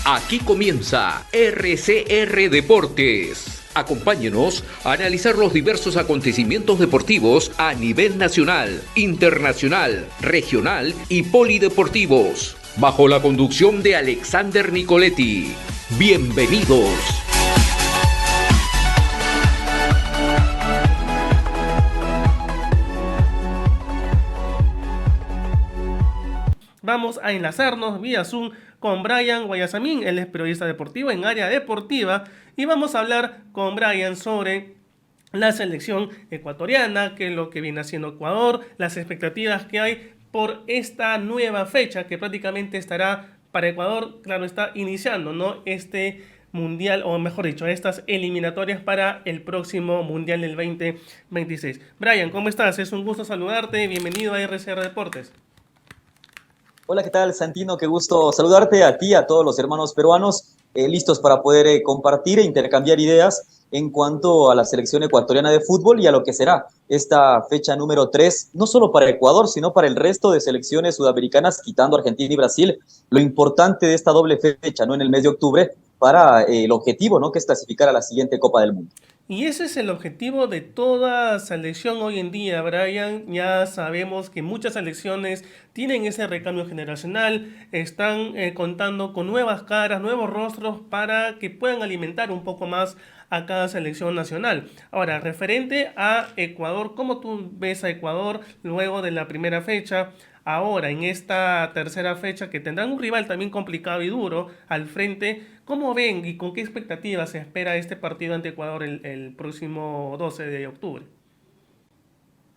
Aquí comienza RCR Deportes. Acompáñenos a analizar los diversos acontecimientos deportivos a nivel nacional, internacional, regional y polideportivos, bajo la conducción de Alexander Nicoletti. Bienvenidos. Vamos a enlazarnos vía Zoom con Brian Guayasamín, él es periodista deportivo en área deportiva, y vamos a hablar con Brian sobre la selección ecuatoriana, qué es lo que viene haciendo Ecuador, las expectativas que hay por esta nueva fecha que prácticamente estará para Ecuador, claro, está iniciando, ¿no? Este mundial, o mejor dicho, estas eliminatorias para el próximo mundial del 2026. Brian, ¿cómo estás? Es un gusto saludarte, bienvenido a RCR Deportes. Hola, ¿qué tal, Santino? Qué gusto saludarte a ti, a todos los hermanos peruanos, listos para poder compartir e intercambiar ideas en cuanto a la selección ecuatoriana de fútbol y a lo que será esta fecha número 3, no solo para Ecuador, sino para el resto de selecciones sudamericanas, quitando Argentina y Brasil. Lo importante de esta doble fecha, ¿no? En el mes de octubre, para el objetivo, ¿no? Que es clasificar a la siguiente Copa del Mundo. Y ese es el objetivo de toda selección hoy en día, Brian. Ya sabemos que muchas selecciones tienen ese recambio generacional, están contando con nuevas caras, nuevos rostros para que puedan alimentar un poco más a cada selección nacional. Ahora, referente a Ecuador, ¿cómo tú ves a Ecuador luego de la primera fecha? Ahora, en esta tercera fecha, que tendrán un rival también complicado y duro al frente, ¿cómo ven y con qué expectativas se espera este partido ante Ecuador el próximo 12 de octubre?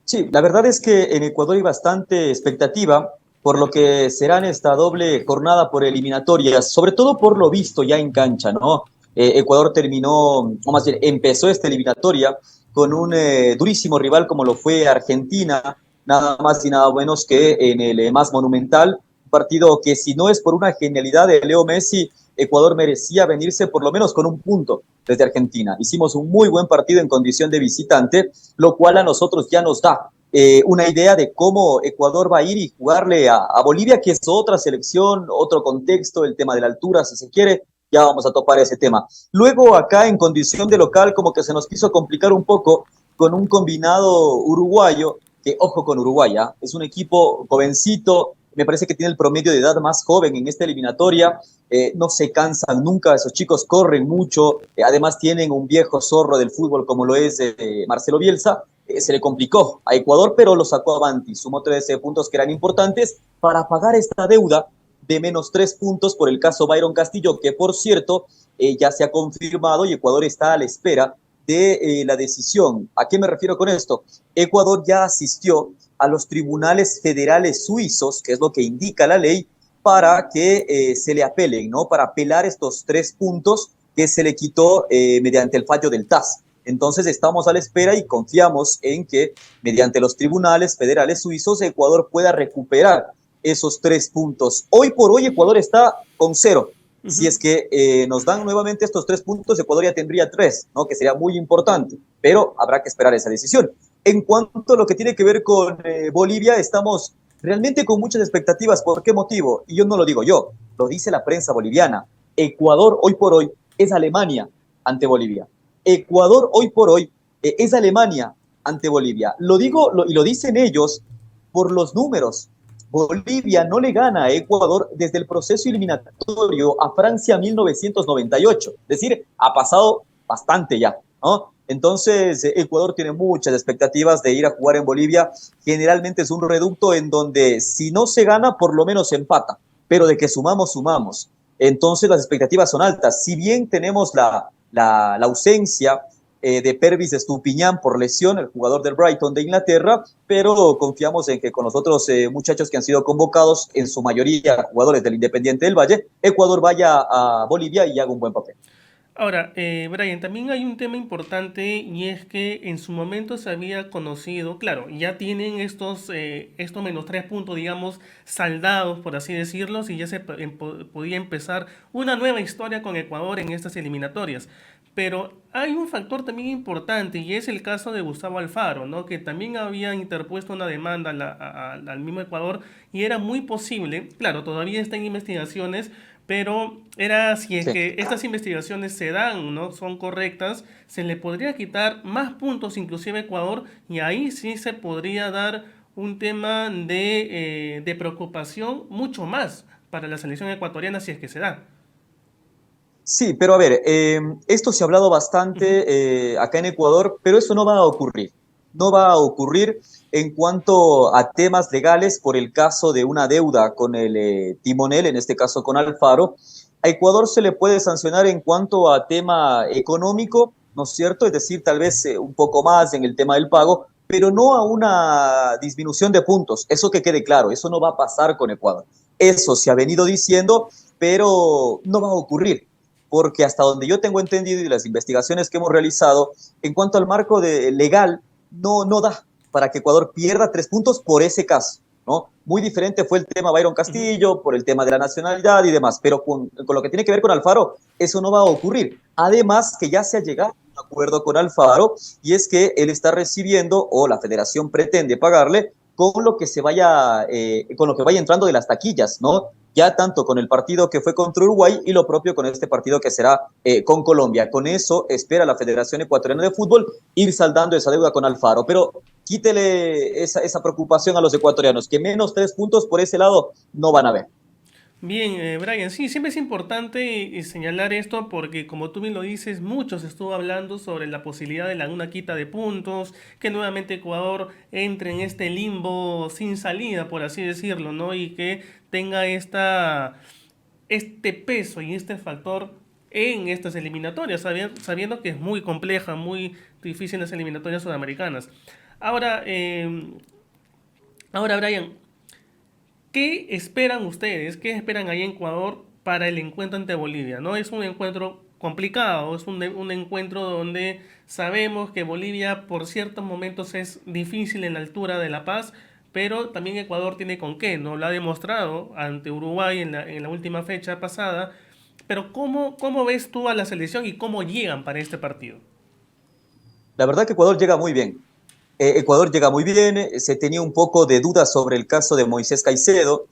Sí, la verdad es que en Ecuador hay bastante expectativa por lo que será en esta doble jornada por eliminatorias, sobre todo por lo visto ya en cancha, ¿no? Ecuador terminó, o más bien empezó esta eliminatoria con un durísimo rival como lo fue Argentina, nada más y nada menos que en el más monumental, un partido que si no es por una genialidad de Leo Messi, Ecuador merecía venirse por lo menos con un punto desde Argentina. Hicimos un muy buen partido en condición de visitante, lo cual a nosotros ya nos da una idea de cómo Ecuador va a ir y jugarle a Bolivia, que es otra selección, otro contexto, el tema de la altura, si se quiere, ya vamos a topar ese tema. Luego acá en condición de local como que se nos quiso complicar un poco con un combinado uruguayo, que ojo con Uruguay, ¿eh? Es un equipo jovencito, me parece que tiene el promedio de edad más joven en esta eliminatoria, no se cansan nunca, esos chicos corren mucho, además tienen un viejo zorro del fútbol como lo es Marcelo Bielsa. Se le complicó a Ecuador, pero lo sacó avanti, sumó 13 puntos que eran importantes para pagar esta deuda de menos 3 puntos por el caso Byron Castillo, que por cierto ya se ha confirmado y Ecuador está a la espera de la decisión. ¿A qué me refiero con esto? Ecuador ya asistió a los tribunales federales suizos, que es lo que indica la ley, para que se le apelen, ¿no? Para apelar estos 3 puntos que se le quitó mediante el fallo del TAS. Entonces estamos a la espera y confiamos en que mediante los tribunales federales suizos Ecuador pueda recuperar esos 3 puntos. Hoy por hoy Ecuador está con 0. Uh Si -huh. es que nos dan nuevamente estos 3 puntos, Ecuador ya tendría 3, ¿no? Que sería muy importante, pero habrá que esperar esa decisión. En cuanto a lo que tiene que ver con Bolivia, estamos realmente con muchas expectativas. ¿Por qué motivo? Y yo no lo digo yo, lo dice la prensa boliviana. Ecuador hoy por hoy es Alemania ante Bolivia. Ecuador hoy por hoy es Alemania ante Bolivia. Lo digo y lo dicen ellos por los números. Bolivia no le gana a Ecuador desde el proceso eliminatorio a Francia 1998. Es decir, ha pasado bastante ya, ¿no? Entonces, Ecuador tiene muchas expectativas de ir a jugar en Bolivia. Generalmente es un reducto en donde si no se gana, por lo menos se empata. Pero de que sumamos, sumamos. Entonces, las expectativas son altas. Si bien tenemos la ausencia de Pervis Estupiñán por lesión, el jugador del Brighton de Inglaterra, pero confiamos en que con los otros muchachos que han sido convocados, en su mayoría jugadores del Independiente del Valle, Ecuador vaya a Bolivia y haga un buen papel. Ahora, Brian, también hay un tema importante y es que en su momento se había conocido, claro, ya tienen estos menos 3 puntos, digamos, saldados, por así decirlo, y ya se podía empezar una nueva historia con Ecuador en estas eliminatorias. Pero hay un factor también importante y es el caso de Gustavo Alfaro, ¿no? Que también había interpuesto una demanda al mismo Ecuador y era muy posible, claro, todavía está en investigaciones, pero era si es Sí. que estas investigaciones se dan, ¿no? Son correctas, se le podría quitar más puntos inclusive a Ecuador y ahí sí se podría dar un tema de preocupación mucho más para la selección ecuatoriana si es que se da. Sí, pero a ver, esto se ha hablado Ujú, bastante acá en Ecuador, pero eso no va a ocurrir. No va a ocurrir en cuanto a temas legales por el caso de una deuda con el timonel, en este caso con Alfaro. A Ecuador se le puede sancionar en cuanto a tema económico, ¿no es cierto? Es decir, tal vez un poco más en el tema del pago, pero no a una disminución de puntos. Eso que quede claro, eso no va a pasar con Ecuador. Eso se ha venido diciendo, pero no va a ocurrir porque hasta donde yo tengo entendido y las investigaciones que hemos realizado, en cuanto al marco legal, no da para que Ecuador pierda 3 puntos por ese caso, ¿no? Muy diferente fue el tema Byron ujú. Castillo, por el tema de la nacionalidad y demás, pero con lo que tiene que ver con Alfaro, eso no va a ocurrir. Además, que ya se ha llegado a un acuerdo con Alfaro y es que él está recibiendo, o la federación pretende pagarle, con lo que vaya entrando de las taquillas, ¿no? Ya tanto con el partido que fue contra Uruguay y lo propio con este partido que será con Colombia. Con eso espera la Federación Ecuatoriana de Fútbol ir saldando esa deuda con Alfaro, pero quítele esa preocupación a los ecuatorianos, que menos 3 puntos por ese lado no van a ver. Bien, Brian, sí, siempre es importante señalar esto porque como tú bien lo dices, muchos estuvo hablando sobre la posibilidad de una quita de puntos, que nuevamente Ecuador entre en este limbo sin salida, por así decirlo, ¿no? Y que tenga este peso y este factor en estas eliminatorias, sabiendo que es muy compleja, muy difícil las eliminatorias sudamericanas. Ahora, ahora Brian, ¿qué esperan ustedes? ¿Qué esperan ahí en Ecuador para el encuentro ante Bolivia? No es un encuentro complicado, es un encuentro donde sabemos que Bolivia por ciertos momentos es difícil en la altura de La Paz, pero también Ecuador tiene con qué, ¿no? Lo ha demostrado ante Uruguay en la última fecha pasada. Pero ¿cómo ves tú a la selección y cómo llegan para este partido? La verdad que Ecuador llega muy bien. Ecuador llega muy bien, se tenía un poco de dudas sobre el caso de Moisés Caicedo.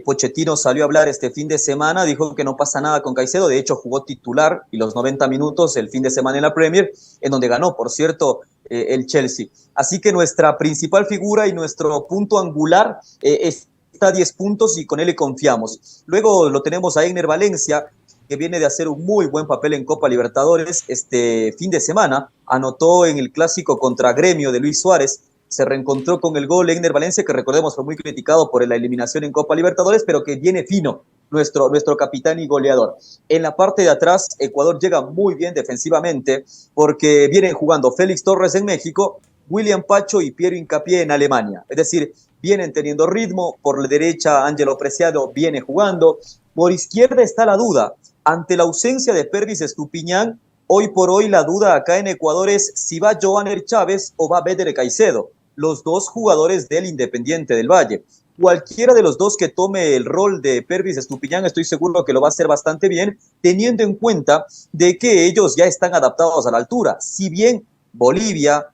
Pochettino salió a hablar este fin de semana, dijo que no pasa nada con Caicedo, de hecho jugó titular y los 90 minutos el fin de semana en la Premier, en donde ganó, por cierto, el Chelsea. Así que nuestra principal figura y nuestro punto angular está a 10 puntos y con él le confiamos. Luego lo tenemos a Egner Valencia, que viene de hacer un muy buen papel en Copa Libertadores este fin de semana. Anotó en el clásico contra Gremio de Luis Suárez. Se reencontró con el gol Egner Valencia, que recordemos fue muy criticado por la eliminación en Copa Libertadores, pero que viene fino nuestro capitán y goleador. En la parte de atrás, Ecuador llega muy bien defensivamente porque vienen jugando Félix Torres en México, William Pacho y Piero Hincapié en Alemania. Es decir, vienen teniendo ritmo. Por la derecha, Ángelo Preciado viene jugando. Por izquierda está la duda. Ante la ausencia de Pervis Estupiñán, hoy por hoy la duda acá en Ecuador es si va Joaner Chávez o va Beder Caicedo, los dos jugadores del Independiente del Valle. Cualquiera de los dos que tome el rol de Pervis Estupiñán, estoy seguro que lo va a hacer bastante bien, teniendo en cuenta de que ellos ya están adaptados a la altura. Si bien Bolivia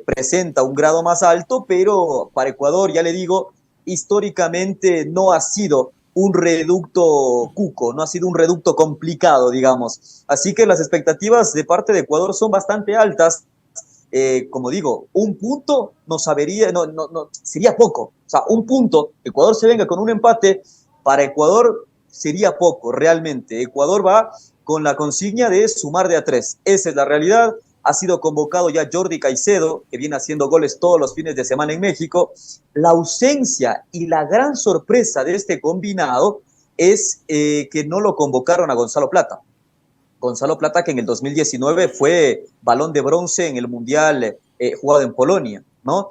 presenta un grado más alto, pero para Ecuador, ya le digo, históricamente no ha sido un reducto cuco, no ha sido un reducto complicado, digamos. Así que las expectativas de parte de Ecuador son bastante altas. Como digo, un punto no sabería, no, sería poco. O sea, un punto, Ecuador se venga con un empate, para Ecuador sería poco, realmente. Ecuador va con la consigna de sumar de a 3. Esa es la realidad. Ha sido convocado ya Jordi Caicedo, que viene haciendo goles todos los fines de semana en México. La ausencia y la gran sorpresa de este combinado es que no lo convocaron a Gonzalo Plata. Gonzalo Plata, que en el 2019 fue balón de bronce en el Mundial jugado en Polonia, ¿no?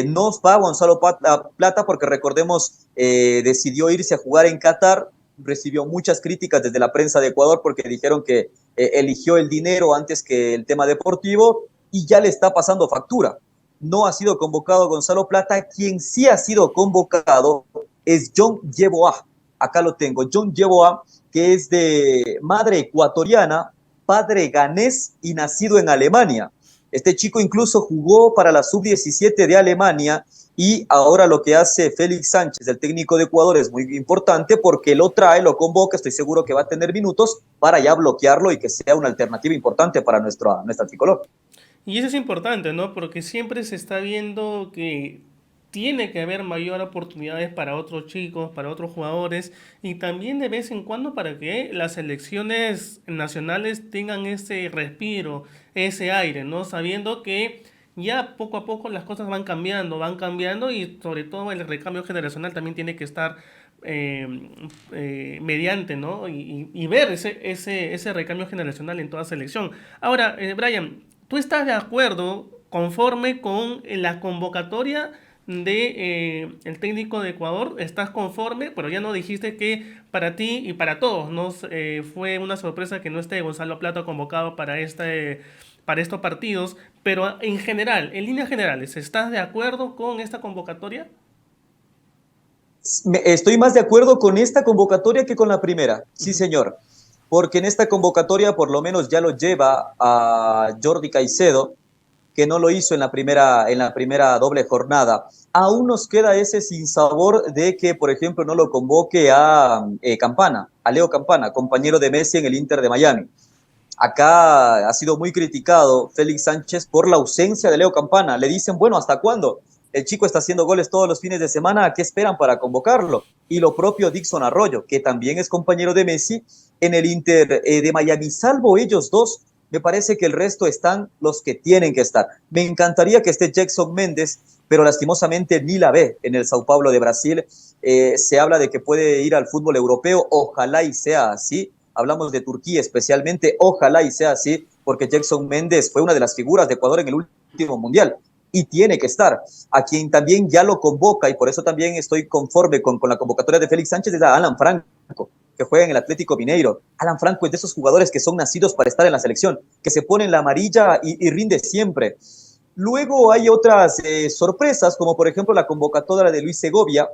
No va Gonzalo Plata porque recordemos, decidió irse a jugar en Qatar, recibió muchas críticas desde la prensa de Ecuador porque dijeron que eligió el dinero antes que el tema deportivo y ya le está pasando factura. No ha sido convocado Gonzalo Plata, quien sí ha sido convocado es John Yeboah. Acá lo tengo, John Yeboah, que es de madre ecuatoriana, padre ganés y nacido en Alemania. Este chico incluso jugó para la sub-17 de Alemania y ahora lo que hace Félix Sánchez, el técnico de Ecuador, es muy importante porque lo trae, lo convoca, estoy seguro que va a tener minutos para ya bloquearlo y que sea una alternativa importante para nuestra tricolor. Y eso es importante, ¿no? Porque siempre se está viendo que tiene que haber mayor oportunidades para otros chicos, para otros jugadores, y también de vez en cuando para que las selecciones nacionales tengan ese respiro, ese aire, ¿no? Sabiendo que ya poco a poco las cosas van cambiando y sobre todo el recambio generacional también tiene que estar eh, mediante, ¿no? Y ver ese recambio generacional en toda selección. Ahora, Brian, ¿tú estás de acuerdo, conforme con la convocatoria de el técnico de Ecuador? ¿Estás conforme? Pero ya no dijiste que para ti y para todos no fue una sorpresa que no esté Gonzalo Plata convocado para estos partidos, pero en general, en líneas generales, ¿estás de acuerdo con esta convocatoria? Estoy más de acuerdo con esta convocatoria que con la primera, sí señor, porque en esta convocatoria por lo menos ya lo lleva a Jordi Caicedo, que no lo hizo en la primera doble jornada. Aún nos queda ese sinsabor de que, por ejemplo, no lo convoque a Campana, a Leo Campana, compañero de Messi en el Inter de Miami. Acá ha sido muy criticado Félix Sánchez por la ausencia de Leo Campana. Le dicen, bueno, ¿hasta cuándo? El chico está haciendo goles todos los fines de semana, ¿a qué esperan para convocarlo? Y lo propio Dixon Arroyo, que también es compañero de Messi en el Inter de Miami. Salvo ellos dos, me parece que el resto están los que tienen que estar. Me encantaría que esté Jackson Méndez, pero lastimosamente ni la ve en el Sao Paulo de Brasil. Se habla de que puede ir al fútbol europeo, ojalá y sea así. Hablamos de Turquía especialmente, ojalá y sea así, porque Jackson Méndez fue una de las figuras de Ecuador en el último mundial y tiene que estar. A quien también ya lo convoca, y por eso también estoy conforme con la convocatoria de Félix Sánchez, es a Alan Franco, que juega en el Atlético Mineiro. Alan Franco es de esos jugadores que son nacidos para estar en la selección, que se pone en la amarilla y rinde siempre. Luego hay otras sorpresas, como por ejemplo la convocatoria de Luis Segovia,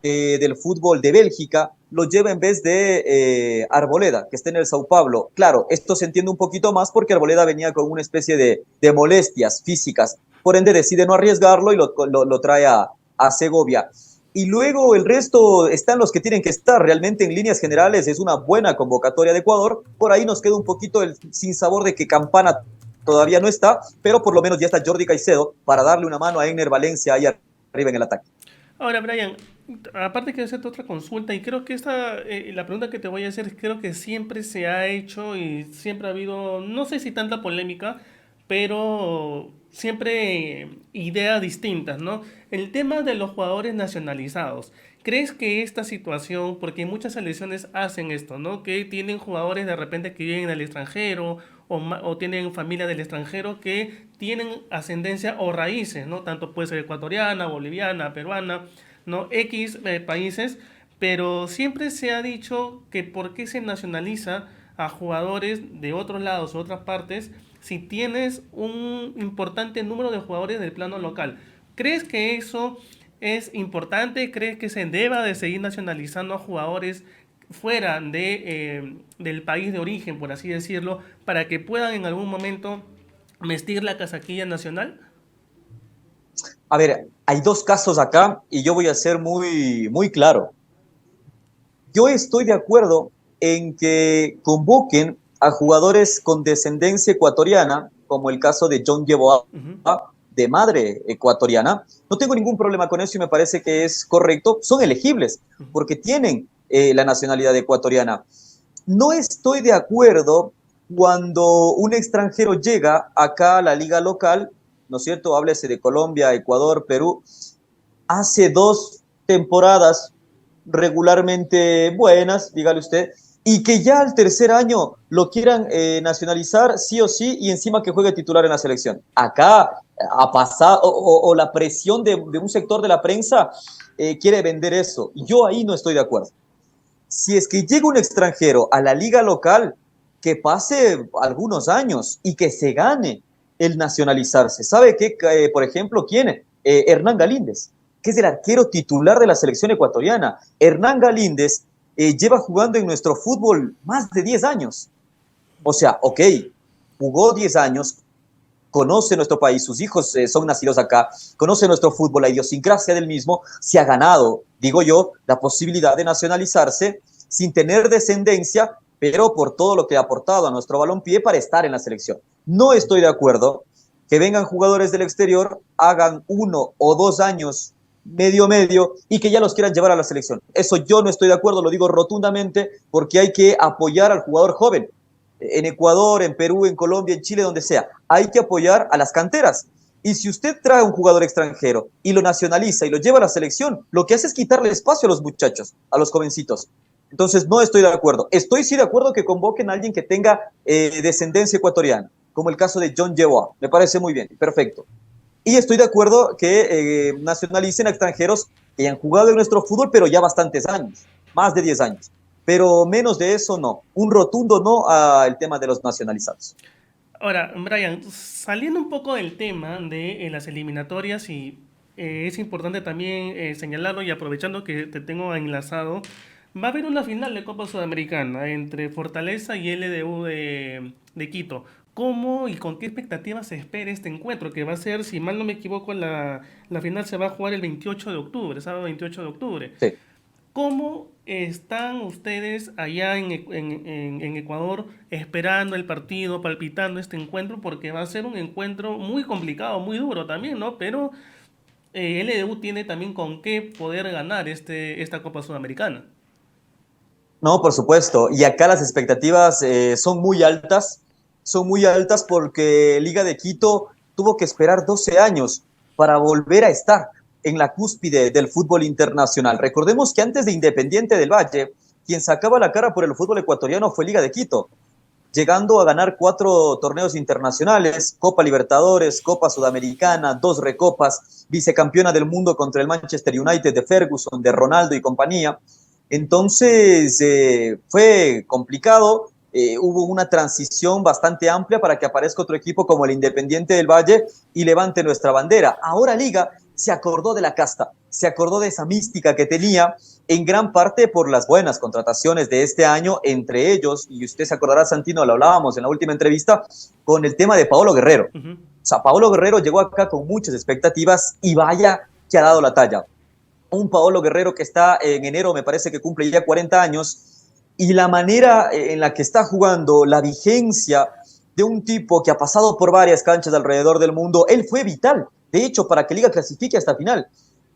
del fútbol de Bélgica, lo lleva en vez de Arboleda, que está en el Sao Paulo. Claro, esto se entiende un poquito más porque Arboleda venía con una especie de molestias físicas, por ende decide no arriesgarlo y lo trae a Segovia. Y luego el resto están los que tienen que estar. Realmente en líneas generales es una buena convocatoria de Ecuador. Por ahí nos queda un poquito el sinsabor de que Campana todavía no está, pero por lo menos ya está Jordi Caicedo para darle una mano a Ener Valencia ahí arriba en el ataque. Ahora, Brian, aparte quiero hacerte otra consulta y creo que la pregunta que te voy a hacer, creo que siempre se ha hecho y siempre ha habido, no sé si tanta polémica, pero siempre ideas distintas, ¿no? El tema de los jugadores nacionalizados. ¿Crees que esta situación, porque muchas selecciones hacen esto, ¿no? Que tienen jugadores de repente que viven en el extranjero o tienen familia del extranjero que tienen ascendencia o raíces, ¿no? Tanto puede ser ecuatoriana, boliviana, peruana, ¿no? X países, pero siempre se ha dicho que por qué se nacionaliza a jugadores de otros lados o otras partes si tienes un importante número de jugadores del plano local. ¿Crees que eso es importante? ¿Crees que se deba de seguir nacionalizando a jugadores fuera del país de origen, por así decirlo, para que puedan en algún momento vestir la casaquilla nacional? A ver, hay dos casos acá y yo voy a ser muy, muy claro. Yo estoy de acuerdo en que convoquen a jugadores con descendencia ecuatoriana, como el caso de John Yeboah, de madre ecuatoriana. No tengo ningún problema con eso y me parece que es correcto. Son elegibles porque tienen la nacionalidad ecuatoriana. No estoy de acuerdo cuando un extranjero llega acá a la liga local, ¿no es cierto? Háblese de Colombia, Ecuador, Perú. Hace 2 temporadas regularmente buenas, dígale usted, y que ya al tercer año lo quieran nacionalizar sí o sí y encima que juegue titular en la selección. Acá ha pasado, o la presión de un sector de la prensa quiere vender eso. Yo ahí no estoy de acuerdo. Si es que llega un extranjero a la liga local, que pase algunos años y que se gane el nacionalizarse. ¿Sabe qué? Por ejemplo, ¿quién? Hernán Galíndez, que es el arquero titular de la selección ecuatoriana. Hernán Galíndez lleva jugando en nuestro fútbol más de 10 años. O sea, ok, jugó 10 años, conoce nuestro país, sus hijos son nacidos acá, conoce nuestro fútbol, la idiosincrasia del mismo, se ha ganado, digo yo, la posibilidad de nacionalizarse sin tener descendencia, pero por todo lo que ha aportado a nuestro balompié para estar en la selección. No estoy de acuerdo que vengan jugadores del exterior, hagan 1 o 2 años medio y que ya los quieran llevar a la selección. Eso yo no estoy de acuerdo, lo digo rotundamente, porque hay que apoyar al jugador joven. En Ecuador, en Perú, en Colombia, en Chile, donde sea, hay que apoyar a las canteras. Y si usted trae a un jugador extranjero y lo nacionaliza y lo lleva a la selección, lo que hace es quitarle espacio a los muchachos, a los jovencitos. Entonces, no estoy de acuerdo. Estoy sí de acuerdo que convoquen a alguien que tenga descendencia ecuatoriana, como el caso de John Yeoa. Me parece muy bien, perfecto. Y estoy de acuerdo que nacionalicen a extranjeros que hayan jugado en nuestro fútbol, pero ya bastantes años, más de 10 años. Pero menos de eso no. Un rotundo no al tema de los nacionalizados. Ahora, Brian, saliendo un poco del tema de las eliminatorias, y es importante también señalarlo y aprovechando que te tengo enlazado, va a haber una final de Copa Sudamericana entre Fortaleza y LDU de Quito. ¿Cómo y con qué expectativas se espera este encuentro? Que va a ser, si mal no me equivoco, la final se va a jugar el 28 de octubre, sábado 28 de octubre. Sí. ¿Cómo están ustedes allá en Ecuador esperando el partido, palpitando este encuentro? Porque va a ser un encuentro muy complicado, muy duro también, ¿no? Pero LDU tiene también con qué poder ganar esta Copa Sudamericana. No, por supuesto. Y acá las expectativas son muy altas porque Liga de Quito tuvo que esperar 12 años para volver a estar en la cúspide del fútbol internacional. Recordemos que antes de Independiente del Valle, quien sacaba la cara por el fútbol ecuatoriano fue Liga de Quito, llegando a ganar 4 torneos internacionales, Copa Libertadores, Copa Sudamericana, 2 recopas, vicecampeona del mundo contra el Manchester United de Ferguson, de Ronaldo y compañía. Entonces fue complicado, hubo una transición bastante amplia para que aparezca otro equipo como el Independiente del Valle y levante nuestra bandera. Ahora Liga se acordó de la casta, se acordó de esa mística que tenía, en gran parte por las buenas contrataciones de este año, entre ellos, y usted se acordará, Santino, lo hablábamos en la última entrevista, con el tema de Paolo Guerrero. Ujú. O sea, Paolo Guerrero llegó acá con muchas expectativas y vaya que ha dado la talla. Un Paolo Guerrero que está en enero, me parece que cumple ya 40 años, y la manera en la que está jugando, la vigencia de un tipo que ha pasado por varias canchas alrededor del mundo, él fue vital, de hecho, para que Liga clasifique hasta final,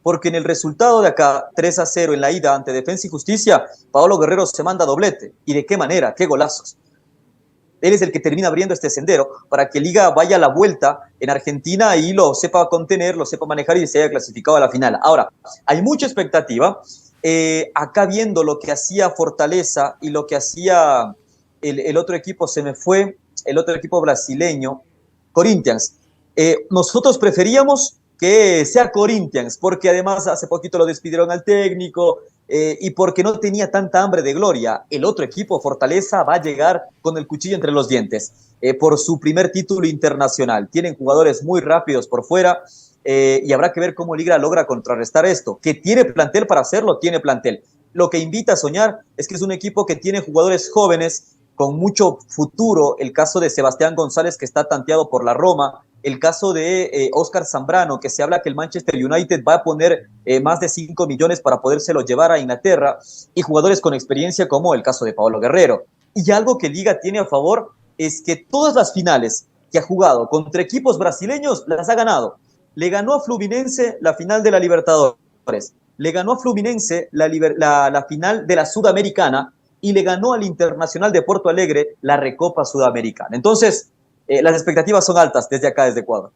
porque en el resultado de acá, 3-0 en la ida ante Defensa y Justicia, Paolo Guerrero se manda doblete, y de qué manera, qué golazos. Él es el que termina abriendo este sendero para que Liga vaya a la vuelta en Argentina y lo sepa contener, lo sepa manejar y se haya clasificado a la final. Ahora, hay mucha expectativa. Acá viendo lo que hacía Fortaleza y lo que hacía el otro equipo, se me fue, el otro equipo brasileño, Corinthians. Nosotros preferíamos que sea Corinthians, porque además hace poquito lo despidieron al técnico, y porque no tenía tanta hambre de gloria. El otro equipo, Fortaleza, va a llegar con el cuchillo entre los dientes por su primer título internacional. Tienen jugadores muy rápidos por fuera, y habrá que ver cómo Liga logra contrarrestar esto. Que tiene plantel para hacerlo, tiene plantel. Lo que invita a soñar es que es un equipo que tiene jugadores jóvenes con mucho futuro. El caso de Sebastián González, que está tanteado por la Roma, el caso de Oscar Zambrano, que se habla que el Manchester United va a poner más de 5 millones para podérselo llevar a Inglaterra, y jugadores con experiencia como el caso de Paolo Guerrero. Y algo que Liga tiene a favor es que todas las finales que ha jugado contra equipos brasileños las ha ganado. Le ganó a Fluminense la final de la Libertadores, le ganó a Fluminense la final de la Sudamericana y le ganó al Internacional de Porto Alegre la Recopa Sudamericana. Entonces, las expectativas son altas desde acá, desde Ecuador.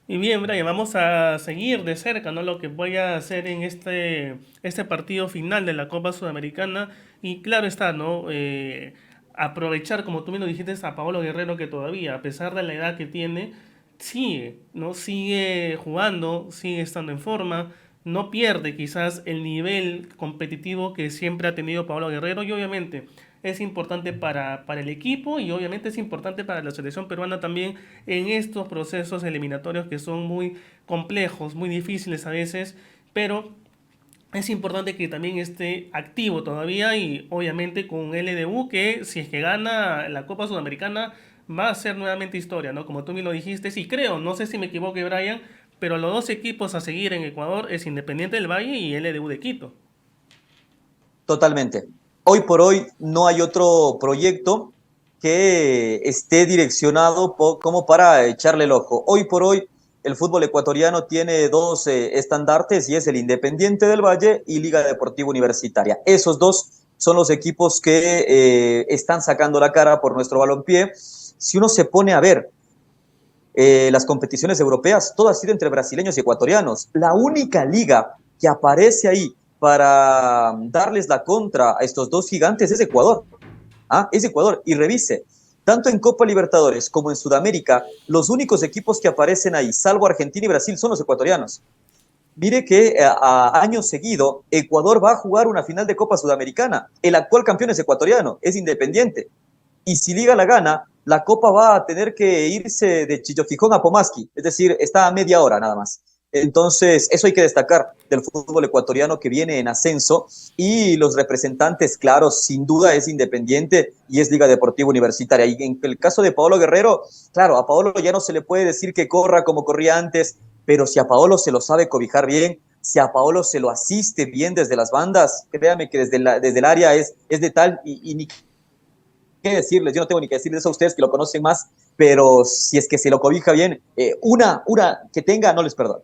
Y bien, Brian, vamos a seguir de cerca, ¿no? Lo que voy a hacer en este partido final de la Copa Sudamericana. Y claro está, ¿no? Aprovechar, como tú me lo dijiste, a Paolo Guerrero, que todavía, a pesar de la edad que tiene, sigue, ¿no? Sigue jugando, sigue estando en forma, no pierde quizás el nivel competitivo que siempre ha tenido Paolo Guerrero, y obviamente es importante para el equipo, y obviamente es importante para la selección peruana también en estos procesos eliminatorios que son muy complejos, muy difíciles a veces, pero es importante que también esté activo todavía y obviamente con LDU que si es que gana la Copa Sudamericana va a ser nuevamente historia, ¿no? Como tú me lo dijiste, sí creo, no sé si me equivoque Brian, pero los dos equipos a seguir en Ecuador es Independiente del Valle y LDU de Quito. Totalmente. Hoy por hoy no hay otro proyecto que esté direccionado como para echarle el ojo. Hoy por hoy el fútbol ecuatoriano tiene dos estandartes y es el Independiente del Valle y Liga Deportiva Universitaria. Esos dos son los equipos que están sacando la cara por nuestro balompié. Si uno se pone a ver las competiciones europeas, todo ha sido entre brasileños y ecuatorianos. La única liga que aparece ahí para darles la contra a estos dos gigantes es Ecuador. Es Ecuador. Y revise, tanto en Copa Libertadores como en Sudamérica, los únicos equipos que aparecen ahí, salvo Argentina y Brasil, son los ecuatorianos. Mire que a año seguido Ecuador va a jugar una final de Copa Sudamericana. El actual campeón es ecuatoriano, es Independiente. Y si Liga la gana, la Copa va a tener que irse de Chillofijón a Pomaski, es decir, está a media hora nada más. Entonces, eso hay que destacar del fútbol ecuatoriano que viene en ascenso y los representantes, claro, sin duda es Independiente y es Liga Deportiva Universitaria. Y en el caso de Paolo Guerrero, claro, a Paolo ya no se le puede decir que corra como corría antes, pero si a Paolo se lo sabe cobijar bien, si a Paolo se lo asiste bien desde las bandas, créame que desde el área es de tal y ni qué decirles, yo no tengo ni que decirles a ustedes que lo conocen más, pero si es que se lo cobija bien, una que tenga, no les perdono.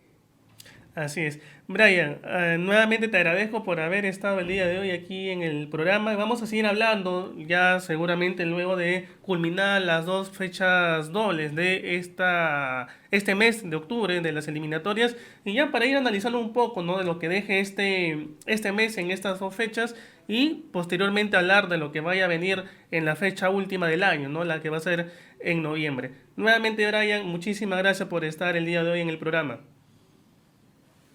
Así es. Brian, nuevamente te agradezco por haber estado el día de hoy aquí en el programa. Vamos a seguir hablando ya seguramente luego de culminar las dos fechas dobles de este mes de octubre de las eliminatorias y ya para ir analizando un poco, ¿no?, de lo que deje este mes en estas dos fechas y posteriormente hablar de lo que vaya a venir en la fecha última del año, ¿no?, la que va a ser en noviembre. Nuevamente, Brian, muchísimas gracias por estar el día de hoy en el programa.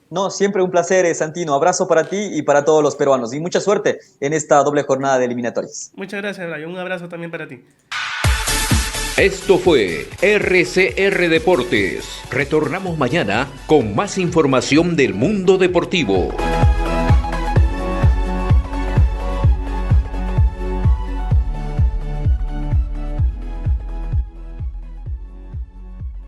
No, siempre un placer, Santino. Abrazo para ti y para todos los peruanos. Y mucha suerte en esta doble jornada de eliminatorias. Muchas gracias, Brian. Un abrazo también para ti. Esto fue RCR Deportes. Retornamos mañana con más información del mundo deportivo.